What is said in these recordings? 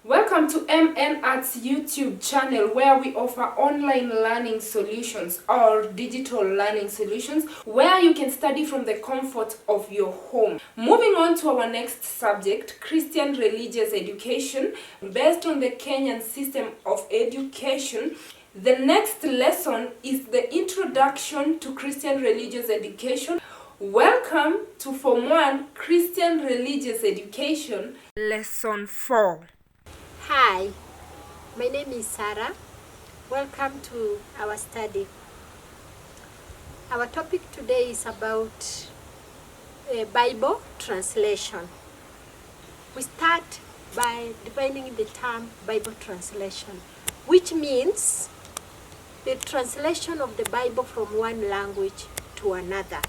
Welcome to MN Arts YouTube channel, where we offer online learning solutions or digital learning solutions where you can study from the comfort of your home. Moving on to our next subject, Christian religious education. Based on the Kenyan system of education, the next lesson is the introduction to Christian religious education. Welcome to Form 1 Christian religious education, lesson 4. Hi, my name is Sarah. Welcome to our study. Our topic today is about Bible translation. We start by defining the term Bible translation, which means the translation of the Bible from one language to another.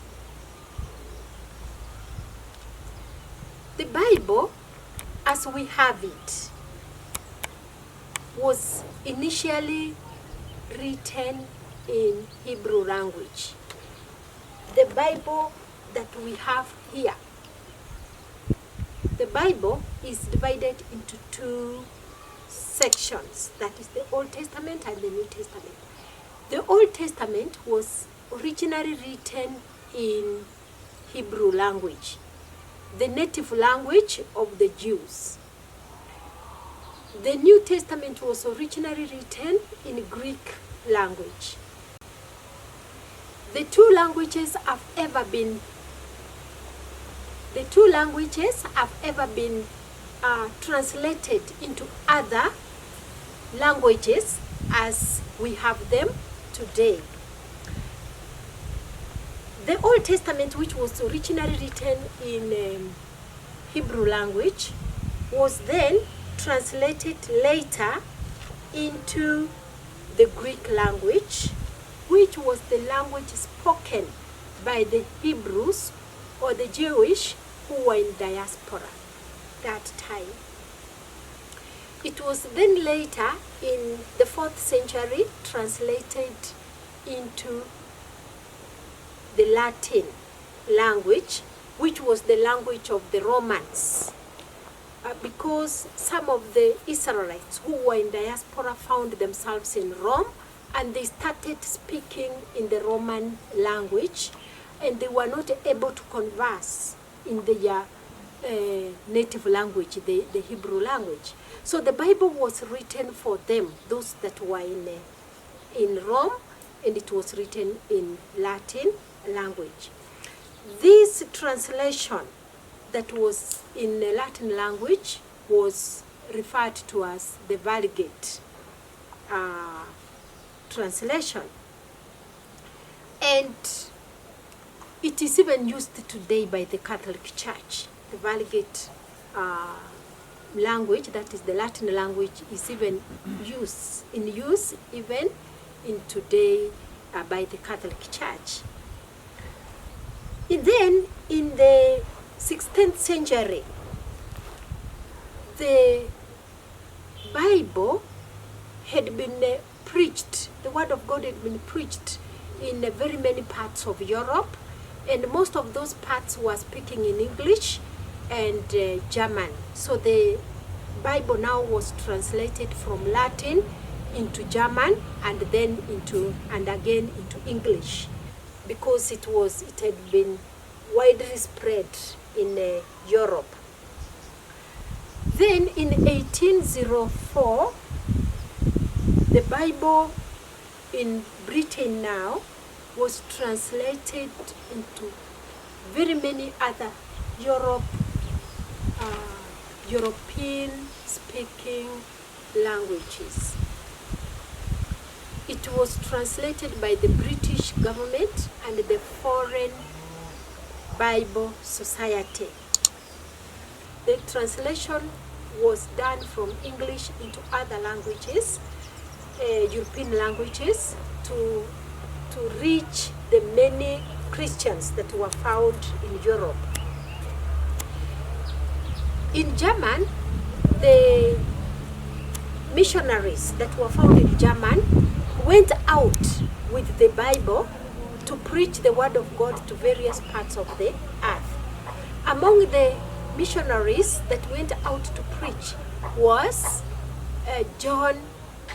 The Bible, as we have it, was initially written in Hebrew language. The Bible that we have here, the Bible is divided into two sections, that is the Old Testament and the New Testament. The Old Testament was originally written in Hebrew language, the native language of the Jews. The New Testament was originally written in Greek language. The two languages have ever been translated into other languages as we have them today. The Old Testament, which was originally written in Hebrew language, was then translated later into the Greek language, which was the language spoken by the Hebrews or the Jewish who were in diaspora that time. It was then later in the 4th century translated into the Latin language, which was the language of the Romans. Because some of the Israelites who were in diaspora found themselves in Rome, and they started speaking in the Roman language, and they were not able to converse in their native language, the Hebrew language. So the Bible was written for them, those that were in Rome, and it was written in Latin language. This translation that was in the Latin language was referred to as the Vulgate translation. And it is even used today by the Catholic Church. The Vulgate language, that is the Latin language, is even in use even in today by the Catholic Church. And then in the 16th century, the Bible had been preached, the Word of God had been preached in very many parts of Europe, and most of those parts were speaking in English and German. So the Bible now was translated from Latin into German and then again into English, because it had been widely spread in Europe. Then in 1804, the Bible in Britain now was translated into very many other European speaking languages. It was translated by the British government and the Foreign Bible Society. The translation was done from English into other languages, European languages, to reach the many Christians that were found in Europe. In German, the missionaries that were found in German went out with the Bible to preach the Word of God to various parts of the earth. Among the missionaries that went out to preach was John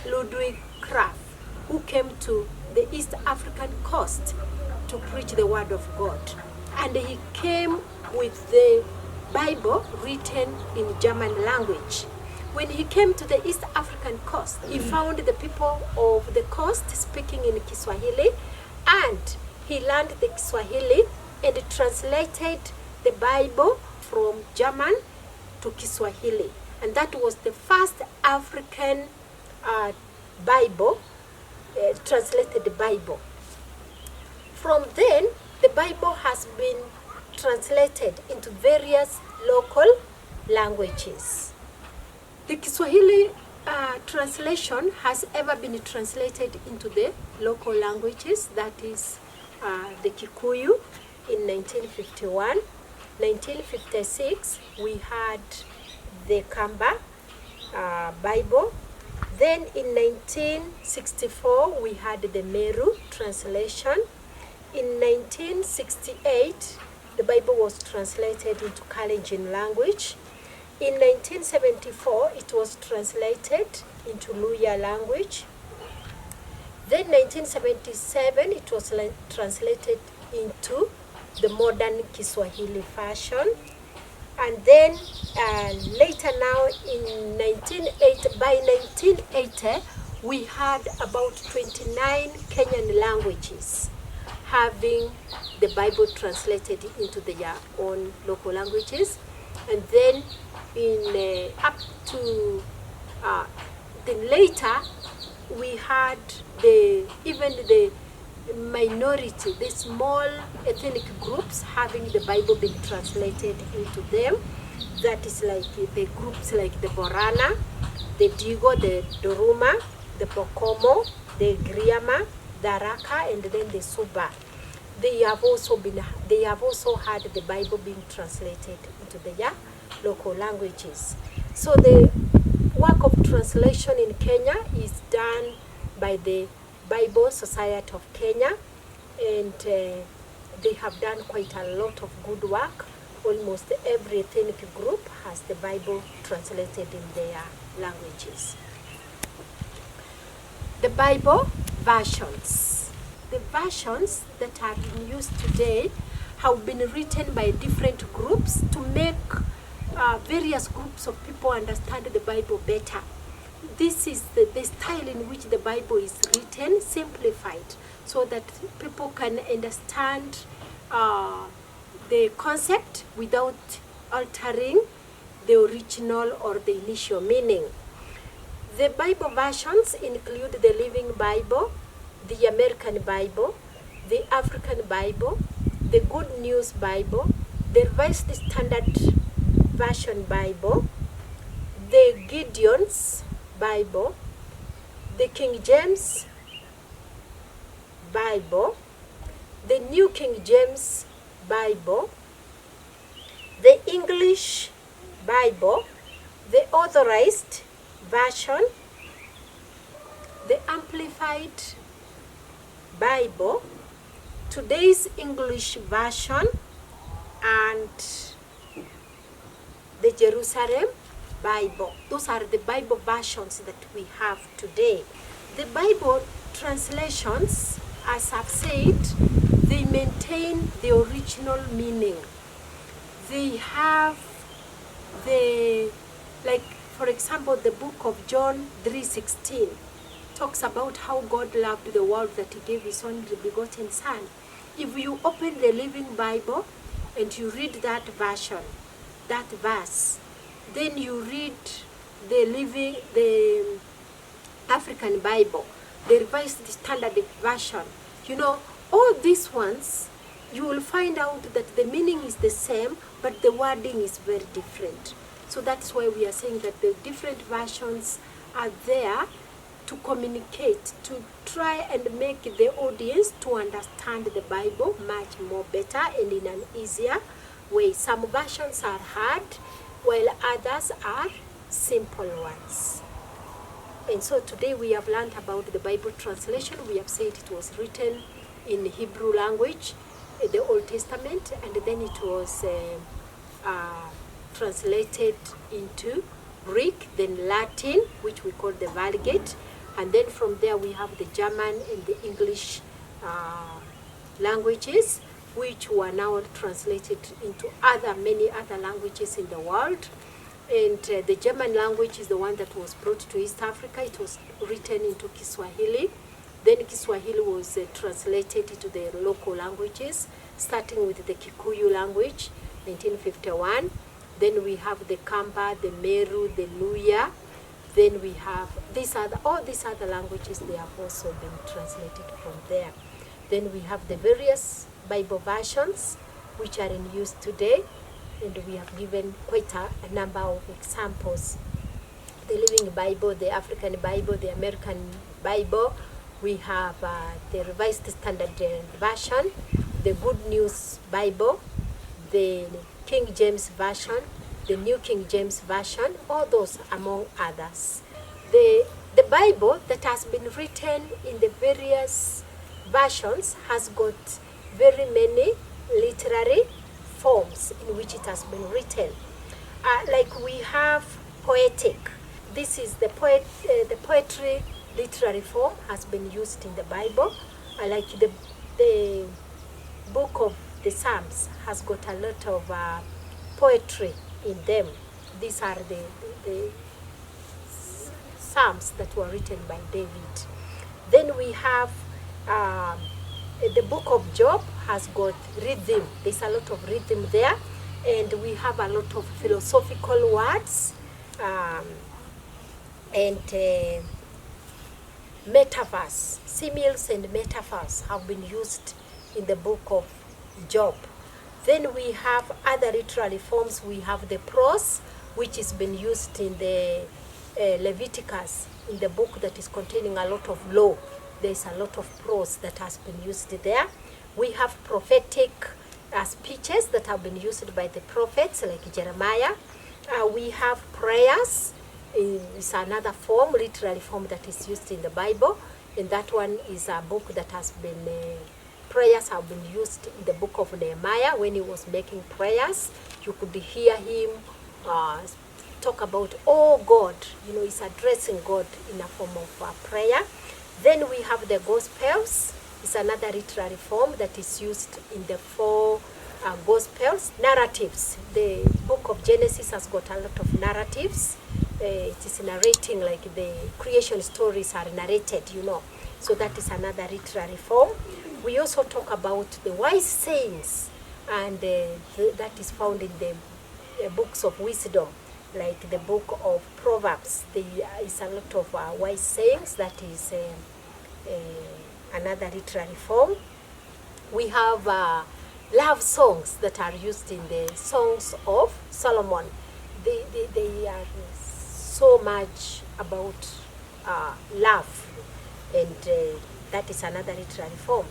Ludwig Kraft, who came to the East African coast to preach the word of God. And he came with the Bible written in German language. When he came to the East African coast, he found the people of the coast speaking in Kiswahili, and he learned the Kiswahili and translated the Bible from German to Kiswahili. And that was the first African Bible, translated Bible. From then, the Bible has been translated into various local languages. The Kiswahili translation has ever been translated into the local languages, that is the Kikuyu in 1951. 1956, we had the Kamba Bible. Then in 1964, we had the Meru translation. In 1968, the Bible was translated into Kalenjin language. In 1974, it was translated into Luya language. Then 1977, it was translated into the modern Kiswahili fashion. And then later now by 1980, we had about 29 Kenyan languages having the Bible translated into their own local languages. And then in up to then later, we had even the minority, the small ethnic groups having the Bible being translated into them. That is like the groups like the Borana, the Digo, the Doruma, the Pokomo, the Griama, the Araka, and then the Suba. They have also had the Bible being translated into their local languages. So the work of translation in Kenya is done by the Bible Society of Kenya, and they have done quite a lot of good work. Almost every ethnic group has the Bible translated in their languages. The Bible versions. The versions that are in use today have been written by different groups to make various groups of people understand the Bible better. This is the style in which the Bible is written, simplified, so that people can understand the concept without altering the original or the initial meaning. The Bible versions include the Living Bible, the American Bible, the African Bible, the Good News Bible, the Revised Standard Version Bible, the Gideon's Bible, the King James Bible, the New King James Bible, the English Bible, the Authorized Version, the Amplified Bible, today's English Version, and the Jerusalem Bible. Those are the Bible versions that we have today. The Bible translations, as I've said, they maintain the original meaning. They have like for example, the book of John 3:16 talks about how God loved the world that he gave his only begotten son. If you open the Living Bible and you read that version, that verse, then you read the African Bible, the Revised Standard Version, all these ones, you will find out that the meaning is the same, but the wording is very different. So that's why we are saying that the different versions are there to communicate, to try and make the audience to understand the Bible much more better and in an easier way. Some versions are hard, while others are simple ones. And so today we have learned about the Bible translation. We have said it was written in Hebrew language, the Old Testament, and then it was translated into Greek, then Latin, which we call the Vulgate, and then from there we have the German and the English languages, which were now translated into many other languages in the world. And the German language is the one that was brought to East Africa. It was written into Kiswahili. Then Kiswahili was translated into the local languages, starting with the Kikuyu language, 1951. Then we have the Kamba, the Meru, the Luya. Then we have all these other languages, they have also been translated from there. Then we have the various Bible versions which are in use today, and we have given quite a number of examples. The Living Bible, the African Bible, the American Bible. We have the Revised Standard Version, the Good News Bible, the King James Version, the New King James Version, all those among others. The Bible that has been written in the various versions has got very many literary forms in which it has been written. Like we have poetic. This is the poetry literary form has been used in the Bible. Like the book of the Psalms has got a lot of poetry in them. These are the Psalms that were written by David. Then we have the book of Job has got rhythm. There's a lot of rhythm there. And we have a lot of philosophical words and metaphors. Similes and metaphors have been used in the book of Job. Then we have other literary forms. We have the prose, which has been used in the Leviticus, in the book that is containing a lot of law. There's a lot of prose that has been used there. We have prophetic speeches that have been used by the prophets, like Jeremiah. We have prayers. It's another form, literary form that is used in the Bible. And that one is a book that has been, prayers have been used in the book of Nehemiah. When he was making prayers, you could hear him talk about, oh God, he's addressing God in a form of prayer. Then we have the Gospels. It's another literary form that is used in the 4 Gospels. Narratives. The book of Genesis has got a lot of narratives. It is narrating, like the creation stories are narrated, So that is another literary form. We also talk about the wise sayings, and that is found in the books of wisdom, like the book of Proverbs. There is a lot of wise sayings. That is another literary form. We have love songs that are used in the Songs of Solomon. They are so much about love, and that is another literary form.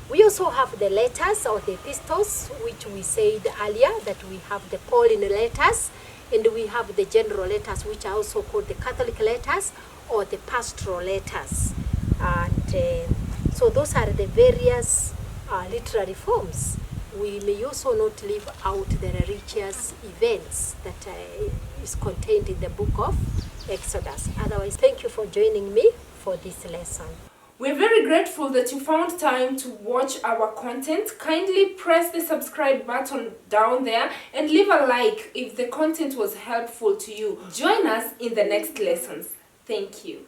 We also have the letters or the epistles, which we said earlier that we have the Pauline letters, and we have the general letters, which are also called the Catholic letters or the pastoral letters. And so those are the various literary forms. We may also not leave out the religious events that is contained in the book of Exodus. Otherwise, thank you for joining me for this lesson. We're very grateful that you found time to watch our content. Kindly press the subscribe button down there and leave a like if the content was helpful to you. Join us in the next lessons. Thank you.